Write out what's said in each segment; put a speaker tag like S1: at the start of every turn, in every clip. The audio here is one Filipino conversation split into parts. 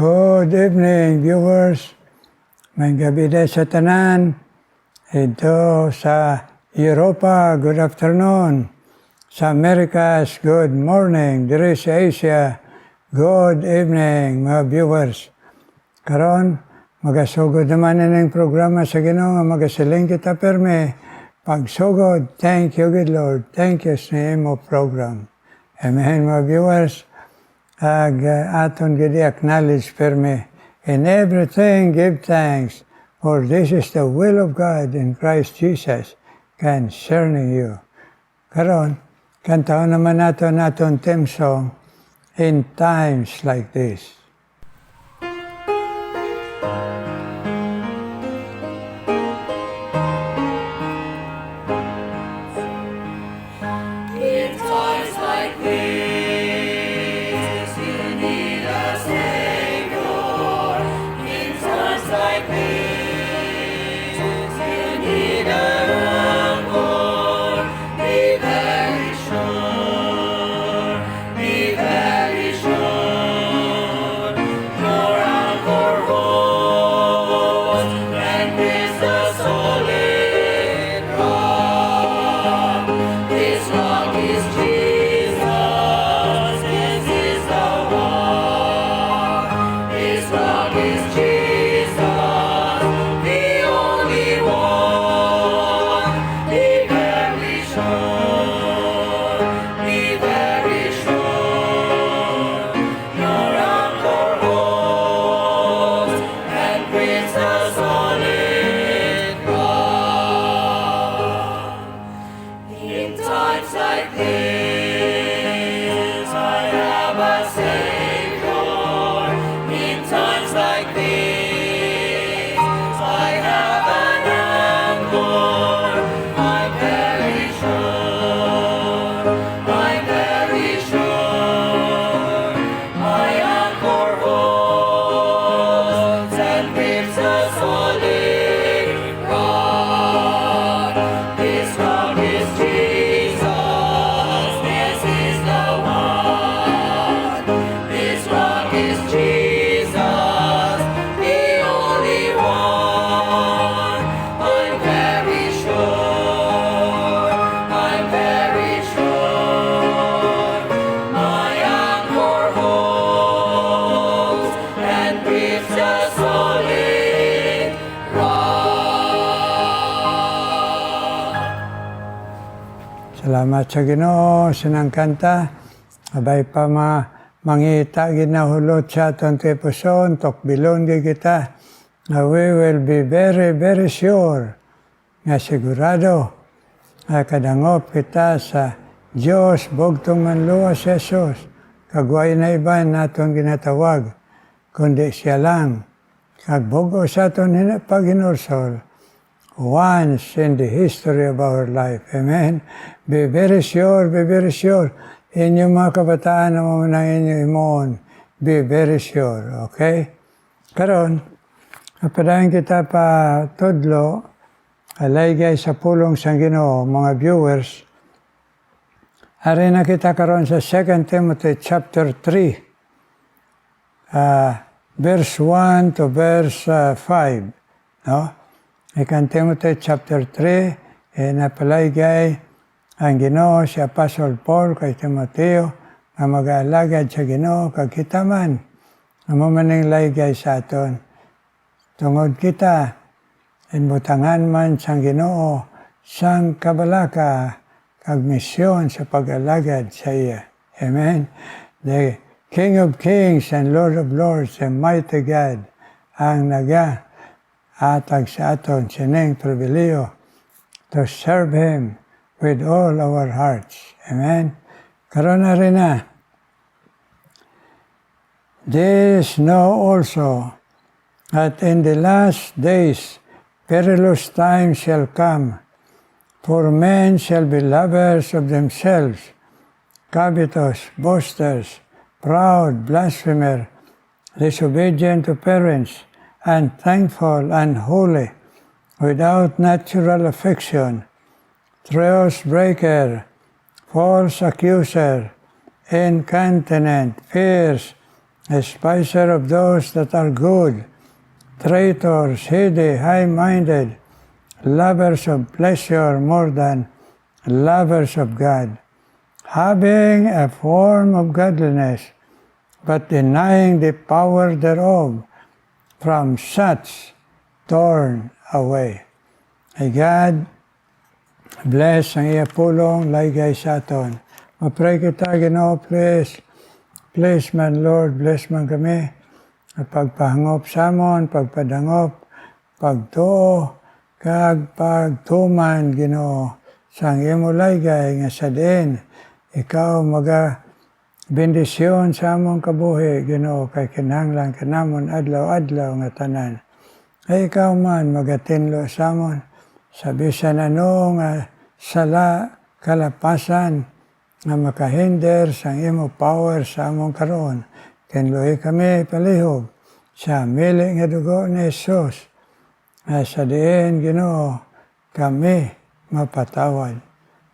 S1: Good evening, viewers. May gabi din sa tanan. Ito sa Europa, good afternoon. Sa Americas, good morning. Diri sa Asia, good evening, mga viewers. Karon, magasugod naman ng programa sa Ginoo, magasiling kita perme. Pagsugod, thank you, good Lord. Thank you sa imo program. Amen, mga viewers. Aton gidi acknowledge perme. In everything, give thanks, for this is the will of God in Christ Jesus concerning you. Karon, kantaon naman naton theme song, In Times Like This. Salamat sa Ginoo, sinang kanta. Abay pa mangita ginahulot sa atong tepuson, tokbilon di kita. We will be very, very sure nga sigurado kadangop kita sa Diyos, bugtong manluwa si Jesus. Kagway na iba naton ginatawag, kundi siya lang. Kagbugo sa aton paghinursol. Once in the history of our life. Amen? Be very sure, be very sure. Inyong mga kabataan na mamunang inyong imoon. Be very sure, okay? Karon, kapadayan kita pa tudlo, alaygay sa pulong sang Ginoo, mga viewers. Ari na kita karon sa 2 Timothy chapter 3, verse 1 to verse 5, no? Ikan Timothy chapter 3, napalaygay ang Ginoo si Apostle Paul kay Timoteo na mag-aalagad sa Ginoo kag kita man maning laygay sa aton. Tungod kita inbutangan man sang Ginoo sang kabalaka kag misyon sa pag-alagad sa iya. Amen. The King of Kings and Lord of Lords, the mighty God, ang atag sa aton sining pribiliyo to serve Him with all our hearts. Amen. Karon na rin na. This know also that in the last days perilous times shall come, for men shall be lovers of themselves, covetous, boasters, proud, blasphemer, disobedient to parents, unthankful, unholy, without natural affection, truce breaker, false accuser, incontinent, fierce, despiser of those that are good, traitors, heady, high-minded, lovers of pleasure more than lovers of God, having a form of godliness, but denying the power thereof. From such turn away. Ay God, bless ang iya pulong, laygay sa aton. Mapray kita, Ginoo, please. Please man, Lord, bless man kami. Pagpahangop sa amon, pagpadangop, pagtuo, kag pagtuman, Ginoo, sang imo laygay nga sa diin. Ikaw bendisyon sa among kabuhi, Ginoo, kay kinahanglan kanamon adlaw-adlaw nga tanan. Ay ikaw man magatinlo sa amon, sa bisan ano nga sala kalapasan nga makahinder sa imo power sa among karon. Tinloy kami palihog sa mili nga dugo ni Jesus. Sa diin, Ginoo, kami mapatawad.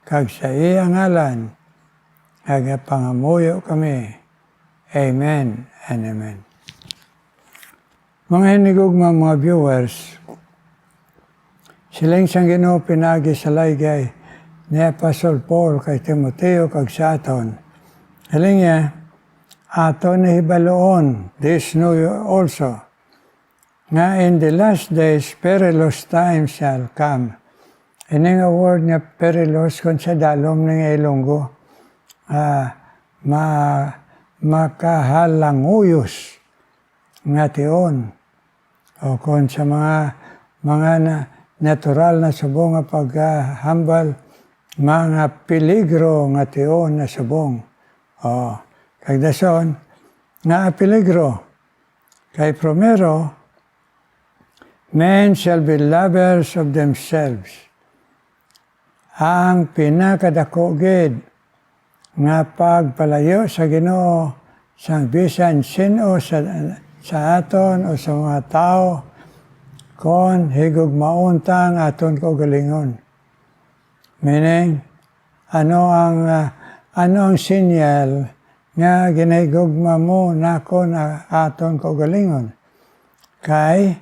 S1: Kag sa iya ngalan, aga pangamuyo kami. Amen and amen. Mga hinigugma mga viewers, siling sang Ginoo pinagi sa laygay ni Apostle Paul kay Timoteo kag sa aton. Hiling niya, aton na hibaloon, this know you also, nga in the last days perilous times shall come. Ini nga word niya perilous kung sa dalom ng Ilonggo. Makahalanguyos nga tion. O kung sa mga natural na subong nga paghambal, mga peligro nga tion na subong. O, kagdason, nga peligro. Kay primero, men shall be lovers of themselves. Ang pinakadako gid nga pagpalayo sa Ginoo sang bisan sino sa aton o sa mga tao kon higugmaon ta ang aton kaugalingon. Meaning, ano ang sinyal nga ginahigugma mo nako na aton kaugalingon? Kay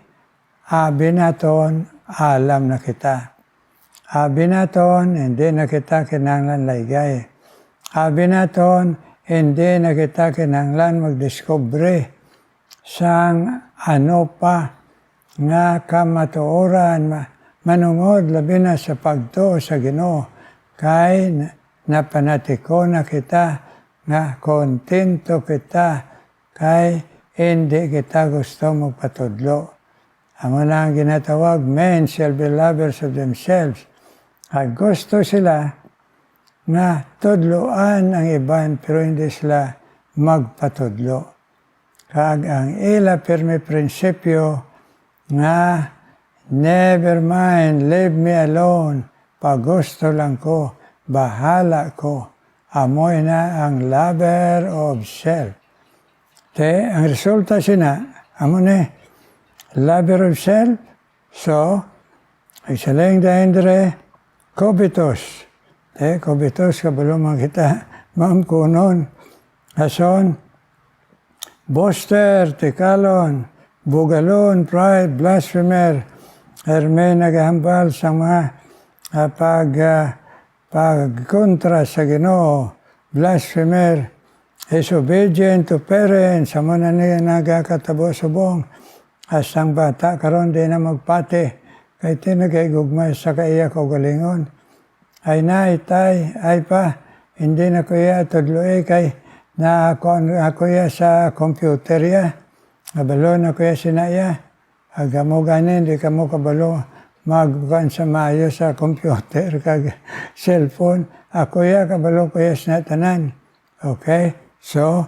S1: abi naton alam na kita. Abi naton, hindi na kita kinahanglan laygay. Abi naton, hindi na kita kinahanglan magdiskubre sang ano pa nga kamatuoran, manungod labi na sa pagtuo sa Ginoo. Kay napanatiko na kita nga kontento kita kay hindi kita gusto magpatudlo. Amo na ang ginatawag, men shall be lovers of themselves. At gusto sila na tudloan ang iban pero hindi sila magpatudlo. Kag ang ila pirmi prinsipyo nga never mind, leave me alone. Pag gusto lang ko, bahala ko. Amoy na ang lover of self. Ang resulta sina, amo na lover of self. So, ay saling dahil dire, covetous. Covetous, kabalo man kita, ma'am kunon. Ason, boaster, tikalon, bugalon, pride, blasphemer, may naghahambal sa mga pagkontra sa Ginoo, blasphemer, disobedient to parents, sa mga nagkakatabo subong, asang bata karon di na magpati, kay tinagay-gugmay sa kaiya kaugalingon. Ay na, itay, ay pa, hindi na kuya tudloy kay na ako ya sa computer ya. Kabalo na kuya sinaya. Agamo ganin, di ka mo kabalo magbukan sa maayo sa computer kag cellphone. Ako ya kabalo kuya sinatanan. Okay? So,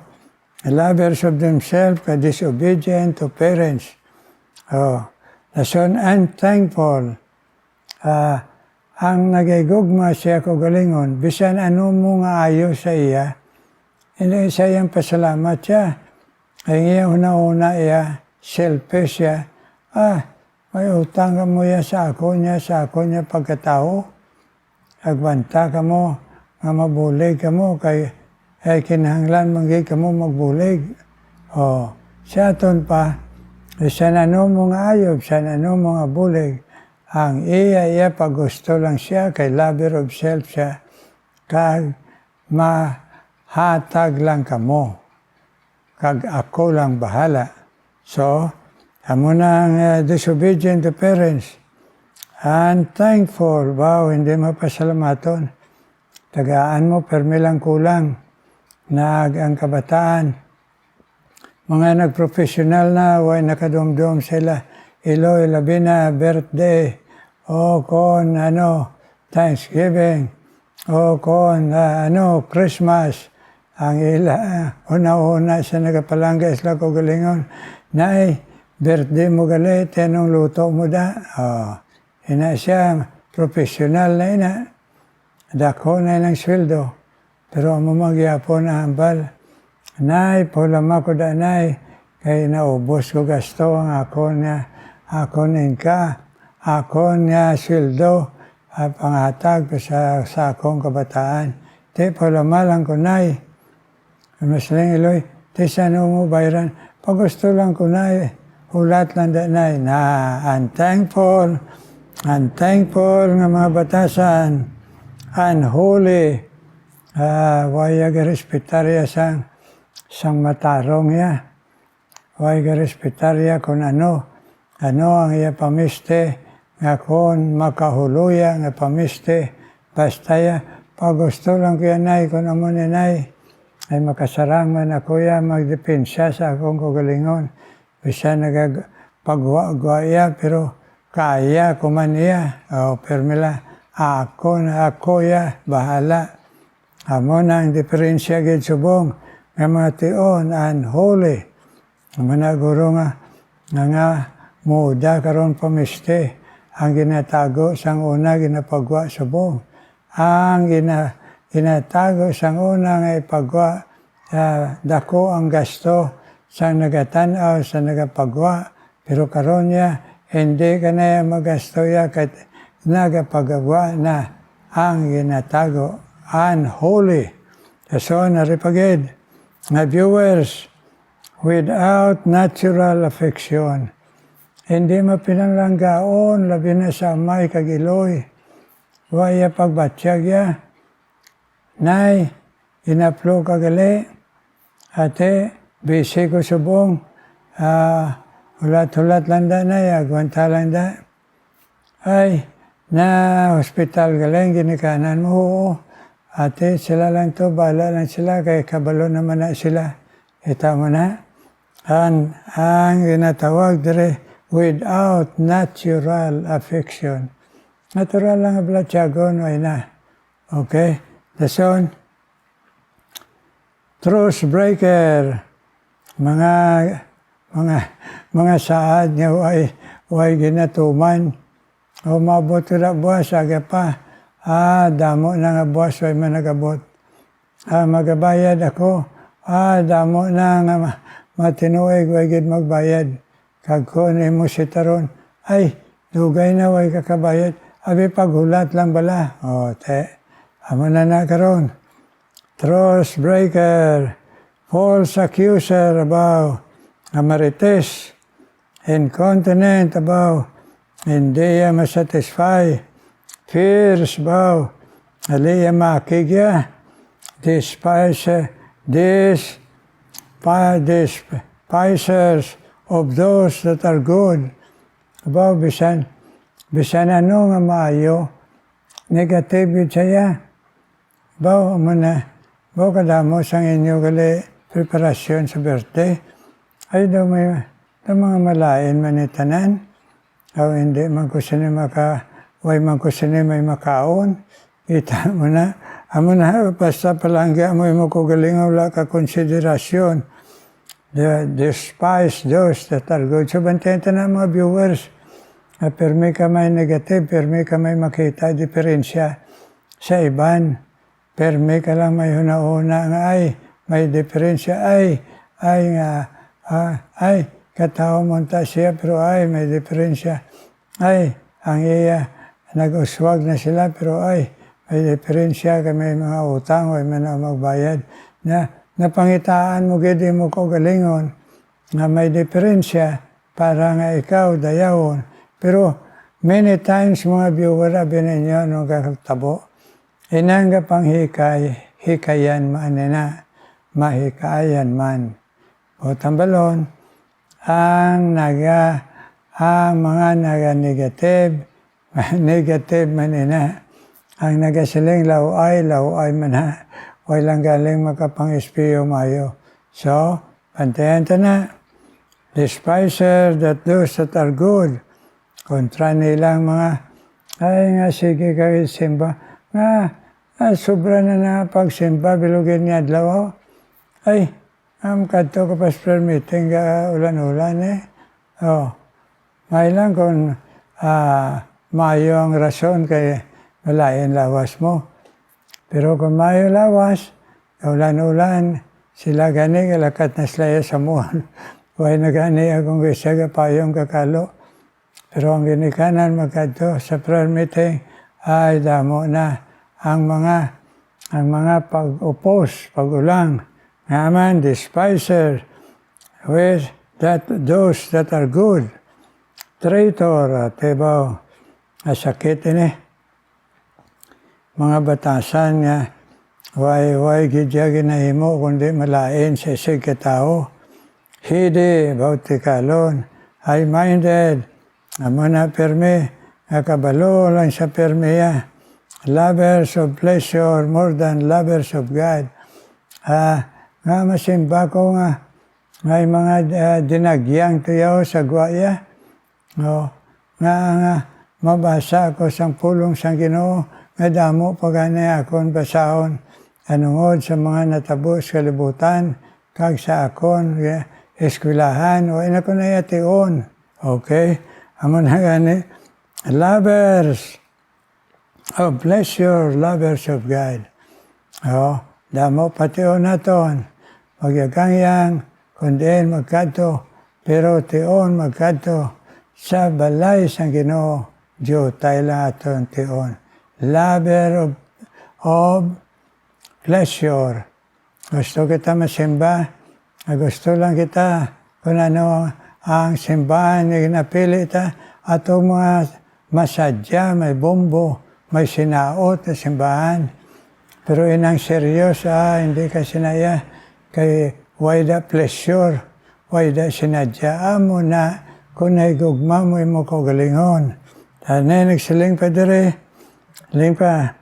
S1: lovers of themselves, disobedient to parents. Nason unthankful. Ang nagigugma siya kaugalingon, bisan ano mo nga ayo sa iya, hindi sa iyang pasalamat siya. Ay iya una-una iya, selfish siya. May utang ka mo ya sa ako niya pagkatao. Agbanta ka mo, nga mabulig ka mo, kay kinahanglan manggay ka mo magbulig. O, siya aton pa, sa nano mga ayob, sa nano mga bulig, ang iya pagusto lang siya, kay lover of self siya, kag mahatag lang kamo, kag ako lang bahala. So, amo nang disobedient to parents, unthankful, wow, hindi mapasalamaton. Tagaan mo, permi lang kulang. Ang kabataan, mga nagprofessional na, way nakadumdum sila. Iloy, labi na, birthday, o kon, Thanksgiving, o kon, Christmas. Ang ila, una-una sa nagapalangga isla ko galingon, nay, birthday mo gali, tenong luto mo da. Ina siya, professional na ina. Dako na ilang sweldo. Pero mamagyapo na hambal. Nay, pulama ko da nay. Kaya naubos ko gasto ang ako niya sweldo. Panghatag sa akong kabataan. Di, pulama lang ko nay. Mas lang iloy, di saan mo bayran. Pag gusto lang ko nay, hulat lang da nay. Na, unthankful nga mga batasan, unholy, waya respetarya sang matarong ya, waya respetarya kung ano ang iya pamiste, nga kung makahuluya nga pamiste, basta ya, pag gusto lang kuya nay, kung amo ni nay, ay makasarang man ako ya, magdepensya sa akong kagalingon, bisa nagpagwa ya, pero kaya kuman iya, permila, ako ya, bahala. Amo na ang diferensya gid subong, nga mga tion, unholy. Amo na guro nga muda karon pamiste, ang ginatago sang una ginapagwa subong. Ang ginatago sang una nga ipagwa, dako ang gasto sang nagatanaw sa nagapagwa, pero karon niya, hindi ka na magasto ya kahit nagapagawa na ang ginatago, unholy. So, naripagid, na viewers, without natural affection, hindi mapinalanggaon, labi na sa may kagiloy, waya pagbatsyag ya, nay, inaplo kagali, ate, busy ko subong, hulat-hulat lang da na, agwanta lang da. Ay, na hospital galing, ginikanan mo, oo. Ate, sila lang to, bahala lang sila, kaya kabalo naman na sila. Ita mo na. Ang ginatawag dire, without natural affection. Natural lang ang blatyagon, ay na. Okay? Dason, truce breaker. Mga saad niya way ginatuman. O mabot na buwas, aga pa. Damo na nga buwas, way managabot. Magabayad ako. Damo na nga matinuig, way gid magbayad. Kagkon mo si taron. Ay, dugay na way kakabayad. Abi paghulat lang bala. Amo na karon. Truce breaker. False accuser about marites, incontinent about, hindi masatisfy, fears about, aliya makigya, despisers of those that are good, about bisan ano nga maayo, negative siya, bao mo na, bao kadamo sang inyo gali preparasyon sa birthday, ay daw may mga malain manitanan, o hindi man ko sini way man ko sini may makaon, kita mo na, amo na, basta palangga mo yung kugaling, wala ka konsiderasyon, despise those that are good. So, bantenta na mga viewers, permi ka may negative, permi ka may makita diferensya sa iban, permi ka lang may huna-huna nga ay, may diferensya, katao monta siya, pero may diferensya. Ang iya, nag-uswag na sila, pero may diferensya, may mga utang, may mga magbayad. Napangitaan mo, gidi mo ko galingon, nga may diferensya para nga ikaw dayawon. Pero many times mga viewer abi ninyo nung kakatabo, inang nga hikayan man na, mahikayan man. O tambalon, ang mga negative man ina, ang nagasiling laway man ha, walang galing makapang-espiyo mayo. So, pantayan ta na, despiser that those that are good, kontra nilang mga, ay nga sige kayo simba, sobra na pagsimba, bilugin niya adlaw, ay, kadto ka pas prayer meeting ka ulan-ulan may lang kung mayo ang rason kay malayan lawas mo. Pero kung mayo lawas, ulan-ulan, sila gani kalakat na sila sa muhan. Huwag na gani akong isaga payong kakalo. Pero ang ginikanan magkadto sa prayer meeting ay damo na ang mga pag-upos, pag-ulang, naman despiser with those that are good. Traitor, tebaw, sakit ini. Mga batasan nga, way gidya ginahimo kundi malain sa isig katao. Hidi, bautikalon, high-minded, amuna permi, nakabalo lang sa permiya. Lovers of pleasure more than lovers of God. Nga masimba ko nga, may mga dinagyang tuyaw sa gwaya. Nga mabasa ko sang pulong sang Ginoo, nga damo pagani akon basahon anungod sa mga natabo sa kalibutan, kag sa akon eskwelahan, o ina ko na yation. Okay? Amo na gani, lovers of pleasure, lovers of God. Damo patio naton, magyagangyang, kundi magkadto, pero tion magkadto, sa balay sang Ginoo, Diyo tayo lang aton tion. Lover of pleasure. Gusto kita masimba, gusto lang kita kung ano ang simbahan na ginapili ta, atong mga masadya, may bombo, may sinaot na simbahan. Pero inang seryosa, hindi ka sinaya, kay why the pleasure, why the sinadya mo na, kung naigugma mo kaugalingon. Tanay nagsiling pa dire, ling pa,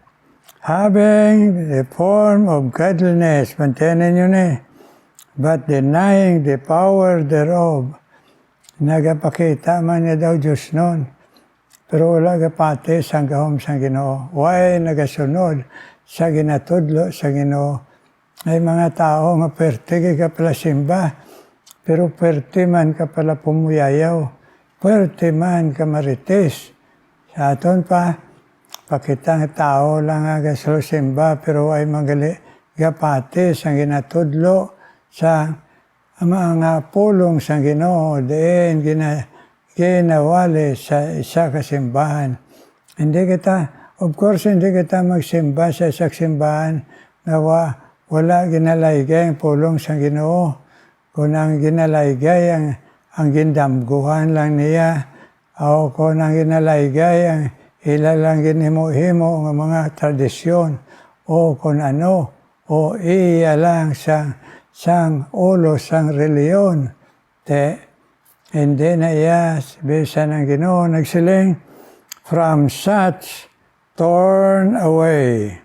S1: having the form of godliness, mantayan nyo na but denying the power thereof. Nagapakita man niya daw Diyos noon, pero wala kapati sang gahom sang Ginoo. Why nagasunod sa ginatudlo sa Ginoo? Ay mga tao nga perte ka pala simba, pero perte man ka pala pumuyayaw, perte man ka marites. Sa aton pa, pakitang tao lang nga simba, pero ay magali gapati sang ginatudlo sa mga pulong sang Ginoo, diin ginawali sa isa kasimbahan. Hindi kita, of course, hindi kita magsimba sa isang simbahan na wala ginalaygay ang pulong sang Ginoo. Kung ang ginalaygay ang gindamguhan lang niya, o kung ang ginalaygay ang ilalang ginhimo-himo ng mga tradisyon, o kung ano, o iya lang sang ulo sang reliyon, hindi na iya, bisa ng Ginoo, nagsiling, from such, torn away.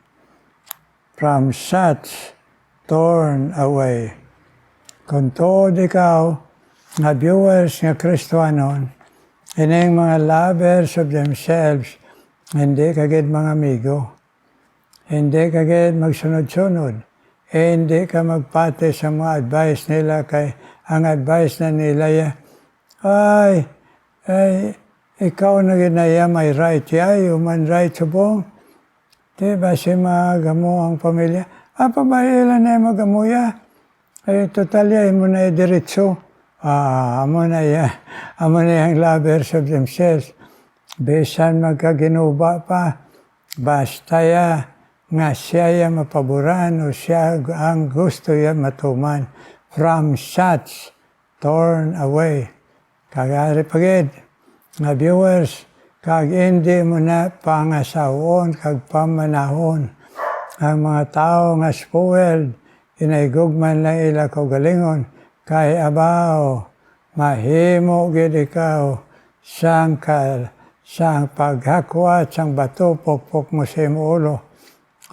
S1: From such, torn away. Kung todo ikaw, nga viewers nga Kristohanon, ining mga lovers of themselves, hindi kagid mga amigo, hindi kagid magsunod-sunod, hindi ka magpate sa mga advice nila, kay ang advice na nila, ay, ikaw na ginaya may right human right subong. Diba si magamo ang pamilya? Pabayilan na yung magamuya. Total mo na diretso. Amo na yung lovers of themselves. Besan magkaginuba pa. Basta nga siya mapaboran o siya ang gusto matuman. From such, torn away. Kagari pagid, nga viewers, kag hindi mo na pangasawon, kag pamanahon. Ang mga tao nga spoiled, inaigugman lang ila kaugalingon, kay abaw, mahimo gid ikaw, sang paghakwat, sang bato, pokpok mo sa imo ulo,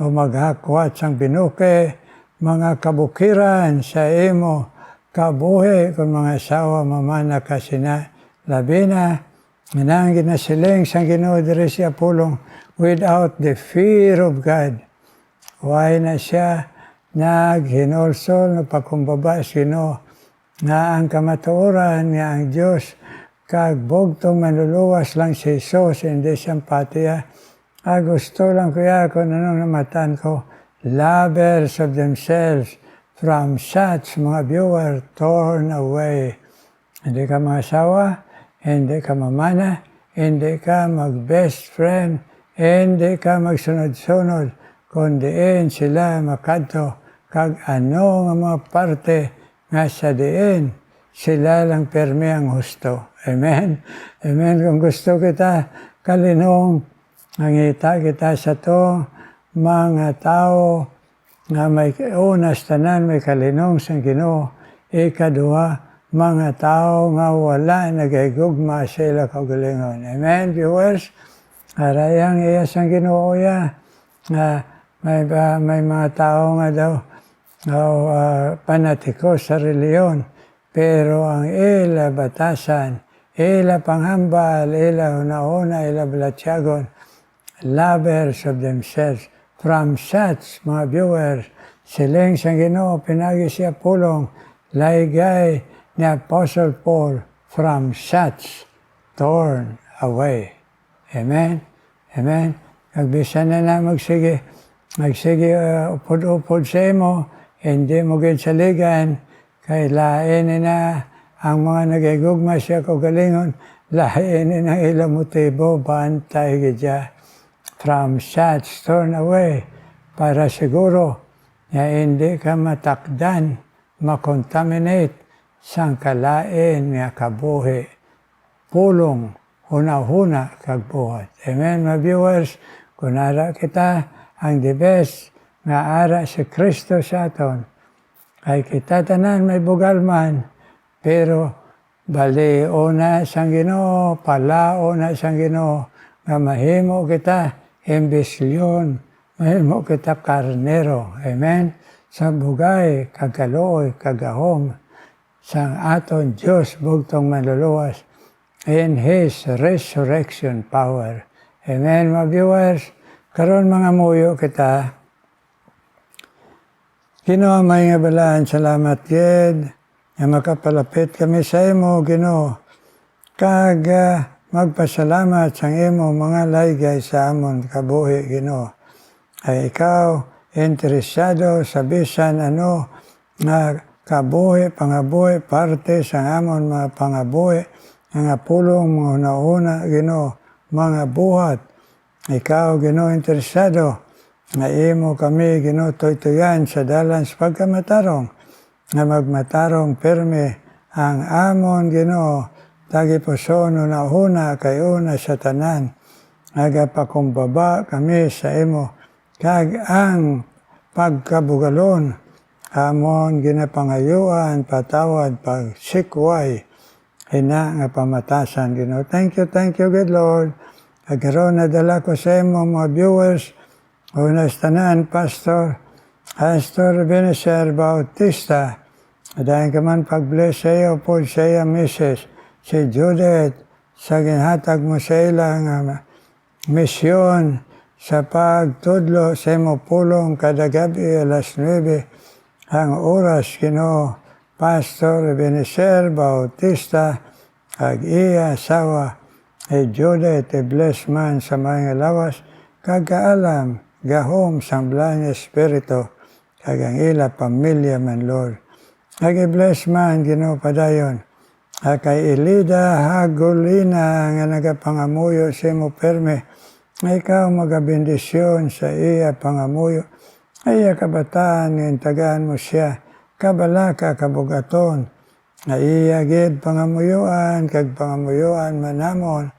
S1: o maghakwat sang binuke, mga kabukiran sa imo, kabuhi kung mga asawa mamana ka sina, labi na, nang ginasiling sang Ginoo diri siya pulong, without the fear of God. Why na siya naghinulsol na pagkumbaba sa Ginoo, na ang kamatuoran nga ang Diyos, kag bugtong manluluwas lang si Jesus, hindi siyang patiya. Gusto lang kuya kung anong namatan ko, lovers of themselves, from such mga viewer, torn away. Hindi ka mag-asawa, hindi ka mamana, hindi ka mag-best friend, hindi ka magsunod-sunod, kundiin sila makadto, kag ano nga mga parte nga sa diin, sila lang permi ang husto. Amen? Amen. Kung gusto kita, kalinong, nangita kita sa to, mga tao, nga may unas tanan, may kalinong sang Ginoo, ikaduha, mga tao nga wala nagayugma sa ila kaugalingon. Amen, viewers? Arayang iya sang Ginoo ya, may mga tao nga daw, panatiko sa reliyon, pero ang ila batasan, ila panghambal, ila una-una, ila balatyagon, lovers of themselves. From such, mga viewers, siling sang Ginoo, pinagi siya pulong, laygay ni Apostle Paul, from such, torn away. Amen? Amen? Nagbisan na magsige, upod-upod sa imo, hindi mo ginsaligan, kay lain na ang mga nagigugma siya kaugalingon, lain na ilang motibo, bantay gidya. From such, torn away, para siguro na hindi ka matakdan, makontaminate sang kalain nga kabuhi, pulong, huna-huna kagbuhat. Amen, mga viewers, kung ara kita, ang the best nga ara si Kristo sa aton, ay kita tanan may bugal man, pero bali una sang Ginoo, palao na sang Ginoo, nga mahimo kita, imbesyon, mahimo kita karnero. Amen? Sa bugay, kagalooy, kagahom, sang aton Diyos bugtong manluluwas in His resurrection power. Amen, mga viewers? Karon mga muyo kita, Ginoo may nga balaan, salamat gid, nga makapalapit kami sa imo, Ginoo, kag magpasalamat sa imo mga laygay sa amon kabuhi, Ginoo. Ay ikaw interesado sa bisan ano nga kabuhi, pangabuhi, parte sa amon mga pangabuhi, nga pulong mga una-una, Ginoo, mga buhat. Ikaw, Ginoo, interesado nga imo kami, Ginoo, tuytuyan sa dalan sa pagkamatarong, nga magmatarong permi ang amon, Ginoo, tagi puson una-una kay una sa tanan, agapakumbaba kami sa imo, kag ang pagkabugalon, amon ginapangayuan, patawad, pagsikway, hina nga pamatasan, Ginoo. Thank you, good Lord. Agkaroon na dala ko sa imo, mga viewers, unas tanan, Pastor Ebenezer Bautista, dahil ka man pag-bless sa iyo po sa iyo, Mrs. Si Judith, sa ginhatag mo sa ilang misyon sa pagtudlo sa imo pulong kada gabi alas 9 ang oras, Ginoo, Pastor Ebenezer Bautista, ag iya asawa, Judith, bless man sa mga lawas, kagaalam, gahom, samblang espiritu, kag ang ila pamilya man, Lord. Ag-bless man, Ginoo, padayon, kay Elida Hagulina nga nagapangamuyo sa imo perme, ikaw magabendisyon sa iya pangamuyo, ay kabataan nga intagaan mo siya, kabalaka, kabugaton, nga iya gid pangamuyuan, kag pangamuyuan manamon,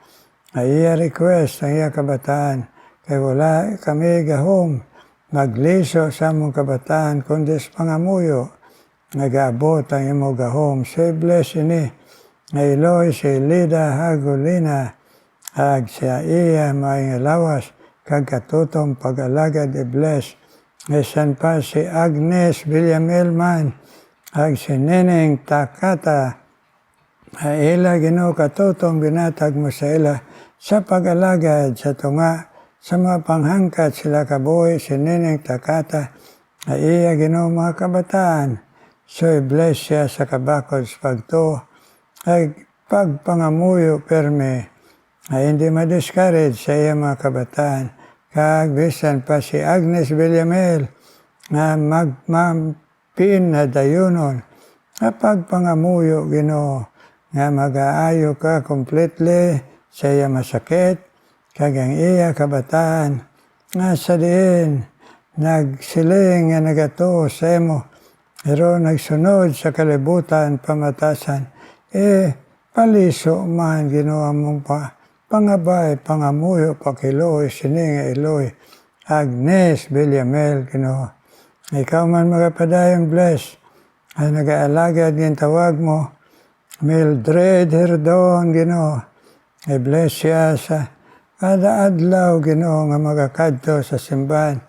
S1: nga iya request ang iya kabataan, kay wala kami gahom, magliso sa among kabataan, kundi sa pangamuyo, nag-aabot ang imo gahom. Say bless ini, nga Eloy, si Lida Hagulina, ag siya iya maing lawas, kag katutong pag-alagad i-bless. Isan pa si Agnes Villamelman, ag si Neneng Takata, ila Ginoo katutong binatag mo sa ila sa pag-alagad sa tunga sa mga panghangkat sila kabuhi si Neneng Takata, iya Ginoo mga kabataan. So i-bless siya sa kabakod sa pagto, ay pagpangamuyo perme, ay hindi ma-discourage sa iya mga kabataan. Kag bisan pa si Agnes Villamel nga magpin na dayunon nga pagpangamuyo Ginoo nga mag-aayo ka completely sa iya masakit kag ang iya kabataan nga sa diin nagsiling nga nagato sa imo pero nagsunod sa kalibutan pamatasan paliso man Ginoo among pangabay, pangamuyo, pakiloy, sining Eloy, Agnes Villamel, Ginoo. Ikaw man magapadayong bless, ay nag-aalagad ng tawag mo, Mildred Herdon, Ginoo. I-bless siya sa kada adlaw, Ginoo, nga magakadto sa simbahan,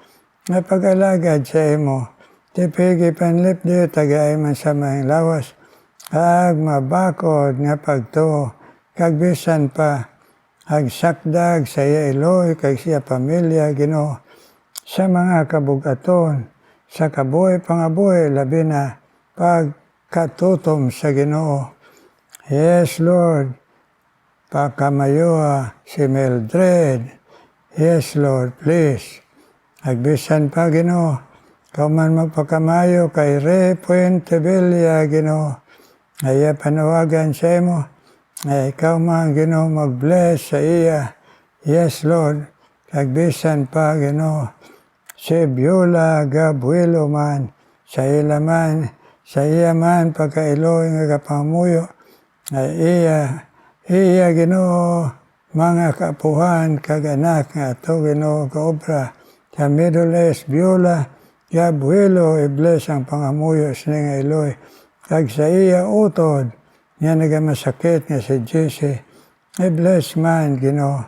S1: nga pag-alagad sa imo. Tipigi panlip diyo, tagay man sa mahing lawas, ag mabakod nga pagto, kagbisan pa, ag sakdag sa iya Eloy, kag siya pamilya, Ginoo, sa mga kabugaton, sa kabuhi pangabuhi, labi na pagkatutom sa Ginoo. Yes, Lord, pakamayoa si Mildred. Yes, Lord, please. Agbisan pa, Ginoo, ikaw man magpakamayo kay Re Puente Villa, Ginoo, ay panawagan sa imo, ay ikaw man, Ginoo, mag-bless sa iya. Yes, Lord. Kagbisan pa, Ginoo. Si Biola Gabuelo man, sa iya man, pagka-Eloy nga kapamuyo, ay iya, Ginoo, mga kaapuhan, kag-anak nga ato, Ginoo, kaobra. Sa Middle East, Biola Gabuelo, i-bless ang pangamuyo sa nga Eloy. Kag sa iya utod, nga nagamasakit nga si Jesse, i-bless man, Ginoo.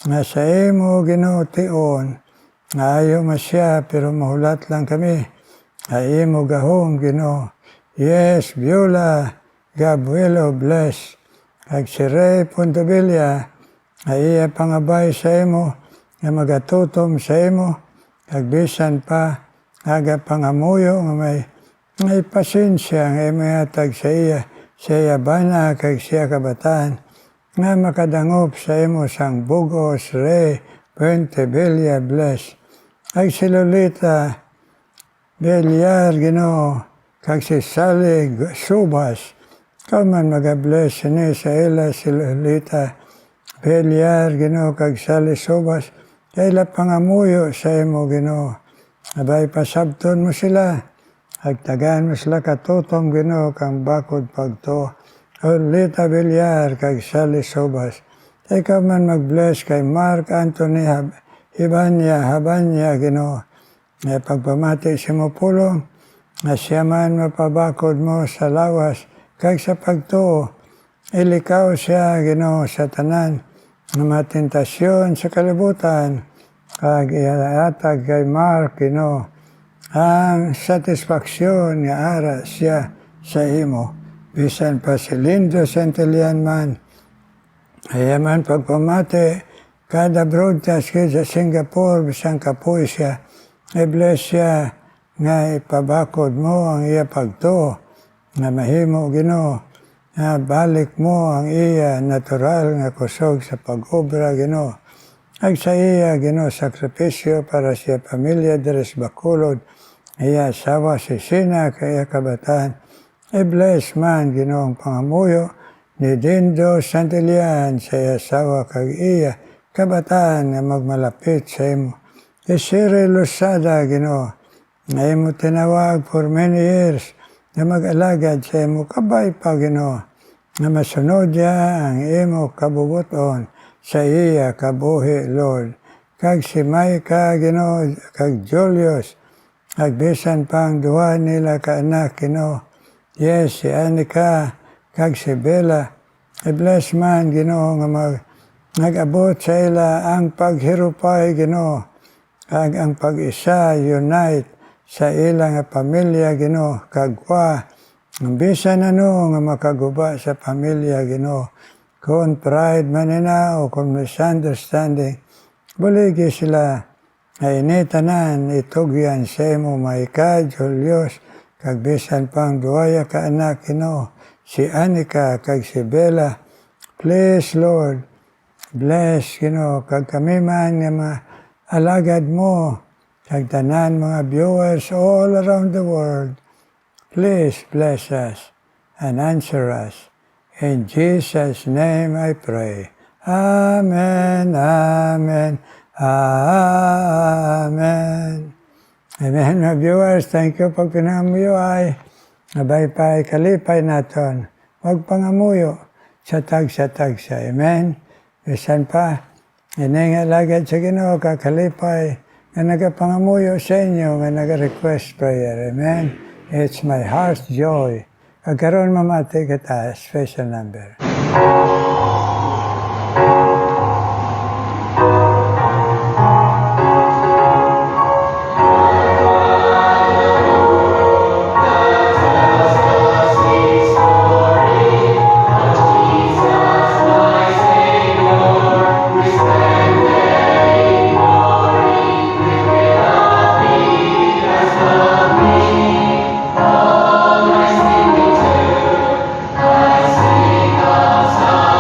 S1: Nga sa imo, Ginoo, tion, nga ayaw masya, pero mahulat lang kami. Ay imo gahom, Ginoo. Yes, Biola Gabuelo, bless. Kag si Ray Puntevilla, ay iya pangabay sa imo, nga magatutom sa imo, kag bisan pa, aga pangamuyo, nga may pasensya, nga may hatag sa iya, siya bana kag siya kabataan, nga makadangop sa imo sang bugos, Ray Puente Villa, bless. Kag si Lolita Villar, Ginoo, kag si Sally Subas, ikaw man mag-bless ni sa ila si Lolita Villar, Ginoo, kag Sally Subas, kaila pangamuyo sa imo, Ginoo. Abay pasabton mo sila, agtagaan mo sila katutong, Ginoo, kang bakod pagto. Lolita Villar, kag Sally Subas. Ikaw man mag-bless kay Mark Anthony Habanya, Ginoo. Pagpamati si mo pulong, na siya man mapabakod mo sa lawas, kag sa pagto. Ilikaw siya, Ginoo, sa tanan, na matentasyon sa kalibutan, kag ihatag kay Mark, Ginoo, ang satisfaksyon nga ara siya sa imo. Bisan pa si Lindo Santelian man, ay man pagpamati, kada broadcast kayo sa Singapore, bisan kapoy siya, i-bless siya, nga ipabakod mo ang iya pagto, nga mahimo, Ginoo, nga balik mo ang iya natural nga kusog sa pag-obra, Ginoo. Ag sa iya, Ginoo, sakripisyo para siya pamilya deres Bacolod, iya asawa si Sina, kaya kabataan, i-bless man, Ginoo, ang pangamuyo ni Dindo Santelian sa iya asawa kag iya kabataan nga magmalapit sa imo. Isiri Lusada, Ginoo, na imo tinawag for many years, nga mag-alagad sa imo kabay pa Ginoo, nga masunod niya ang imo kabubuton sa iya kabuhi, Lord. Kag si Maika, Ginoo, kag Julius, kag bisan pang duha nila ka anak, Ginoo. Yes, si Anika, kag si Bella. I-bless man, Ginoo, nga nag-abot sa ila ang paghirupay, Ginoo. Kag ang pag-isa, unite sa ila nga pamilya, Ginoo. Kagwa, ang bisan ano nga makaguba sa pamilya, Ginoo. Kung pride man nila o kung misunderstanding, buligi sila ay initanan, itugyan sa imo, Maika, Julius, kag bisan pang duwaya ka anak, Ginoo, si Anika, kag si Bella. Please, Lord, bless, Ginoo, kag kami man nga alagad mo, kag tanan mga viewers all around the world. Please bless us and answer us. In Jesus' name I pray. Amen, amen, amen. Amen, mga viewers. Thank you pag pinamuyo ay nabay pa kalipay naton. Huwag pangamuyo sa tagsa. Amen. Bisan pa, iningalagad sa Ginoo kakalipay na nagapangamuyo sa inyo nga naga-request prayer. Amen. It's my heart's joy. Pagkaroon mamati kita, special number.
S2: Sa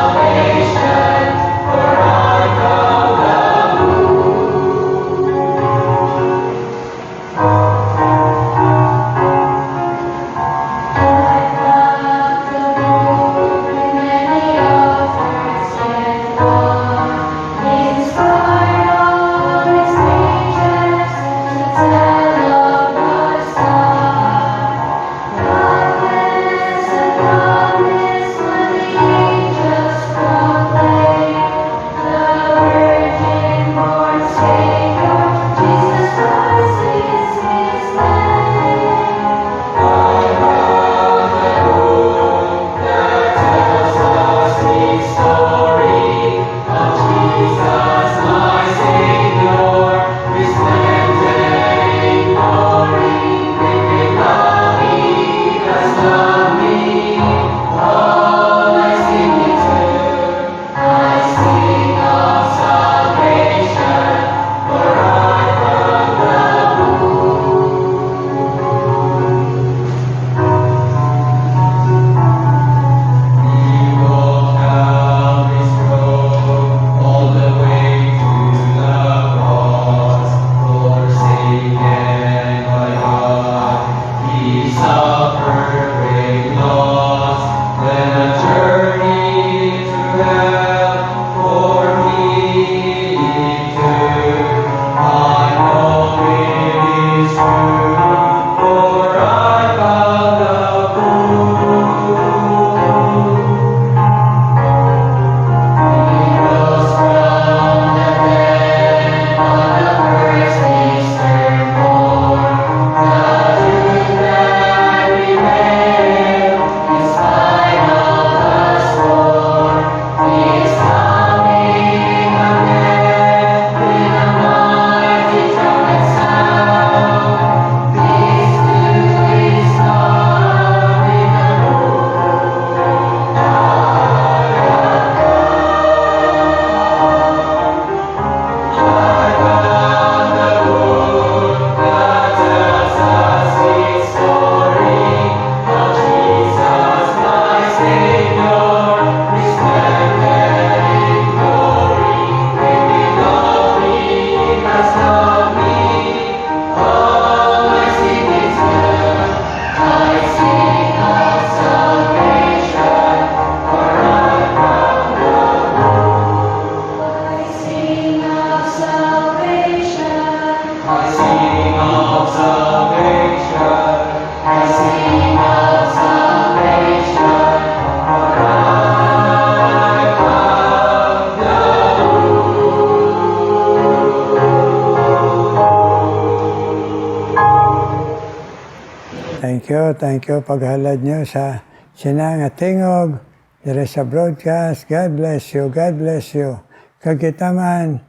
S1: Thank you paghalad nyo sa sinang at tingog, dire sa broadcast. God bless you, God bless you. Kagkitaman,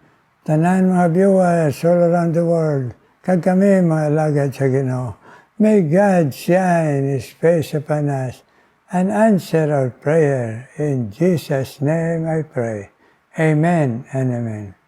S1: tanan mga viewers all around the world, kag kami mga alagad sa Ginoo. May God shine His face upon us and answer our prayer. In Jesus' name I pray. Amen and amen.